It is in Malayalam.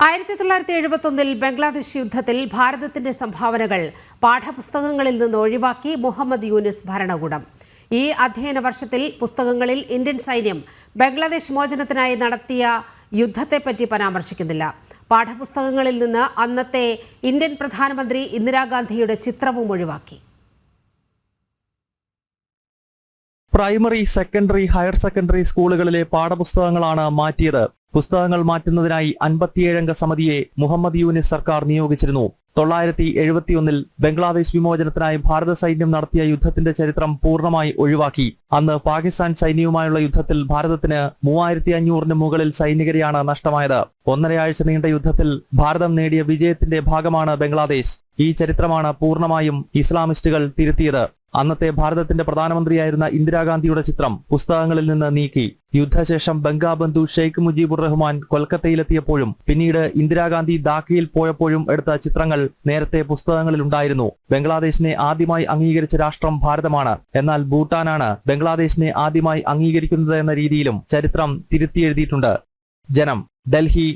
1971 ബംഗ്ലാദേശ് യുദ്ധത്തിൽ ഭാരതത്തിന്റെ സംഭാവനകൾ പാഠപുസ്തകങ്ങളിൽ നിന്ന് ഒഴിവാക്കി മുഹമ്മദ് യൂനിസ് ഭരണകൂടം. ഈ അധ്യയന വർഷത്തിൽ പുസ്തകങ്ങളിൽ ഇന്ത്യൻ സൈന്യം ബംഗ്ലാദേശ് മോചനത്തിനായി നടത്തിയ യുദ്ധത്തെപ്പറ്റി പരാമർശിക്കുന്നില്ല. പാഠപുസ്തകങ്ങളിൽ നിന്ന് അന്നത്തെ ഇന്ത്യൻ പ്രധാനമന്ത്രി ഇന്ദിരാഗാന്ധിയുടെ ചിത്രവും ഒഴിവാക്കി. പ്രൈമറി, സെക്കൻഡറി, ഹയർ സെക്കൻഡറി സ്കൂളുകളിലെ പാഠപുസ്തകങ്ങളാണ് മാറ്റിയത്. പുസ്തകങ്ങൾ മാറ്റുന്നതിനായി 57 അംഗ സമിതിയെ മുഹമ്മദ് യൂനിസ് സർക്കാർ നിയോഗിച്ചിരുന്നു. 1971 ബംഗ്ലാദേശ് വിമോചനത്തിനായി ഭാരത സൈന്യം നടത്തിയ യുദ്ധത്തിന്റെ ചരിത്രം പൂർണ്ണമായി ഒഴിവാക്കി. അന്ന് പാകിസ്ഥാൻ സൈന്യവുമായുള്ള യുദ്ധത്തിൽ ഭാരതത്തിന് 3500 മുകളിൽ സൈനികരെയാണ് നഷ്ടമായത്. 1.5 ആഴ്ച നീണ്ട യുദ്ധത്തിൽ ഭാരതം നേടിയ വിജയത്തിന്റെ ഭാഗമാണ് ബംഗ്ലാദേശ്. ഈ ചരിത്രമാണ് പൂർണ്ണമായും ഇസ്ലാമിസ്റ്റുകൾ തിരുത്തിയത്. അന്നത്തെ ഭാരതത്തിന്റെ പ്രധാനമന്ത്രിയായിരുന്ന ഇന്ദിരാഗാന്ധിയുടെ ചിത്രം പുസ്തകങ്ങളിൽ നിന്ന് നീക്കി. യുദ്ധശേഷം ബംഗാബന്ധു ഷെയ്ഖ് മുജീബുർ റഹ്മാൻ കൊൽക്കത്തയിലെത്തിയപ്പോഴും പിന്നീട് ഇന്ദിരാഗാന്ധി ധാക്കയിൽ പോയപ്പോഴും എടുത്ത ചിത്രങ്ങൾ നേരത്തെ പുസ്തകങ്ങളിൽ ഉണ്ടായിരുന്നു. ബംഗ്ലാദേശിനെ ആദ്യമായി അംഗീകരിച്ച രാഷ്ട്രം ഭാരതമാണ്. എന്നാൽ ഭൂട്ടാനാണ് ബംഗ്ലാദേശിനെ ആദ്യമായി അംഗീകരിക്കുന്നത് എന്ന രീതിയിലും ചരിത്രം തിരുത്തിയെഴുതിയിട്ടുണ്ട്. ജനം, ഡൽഹി.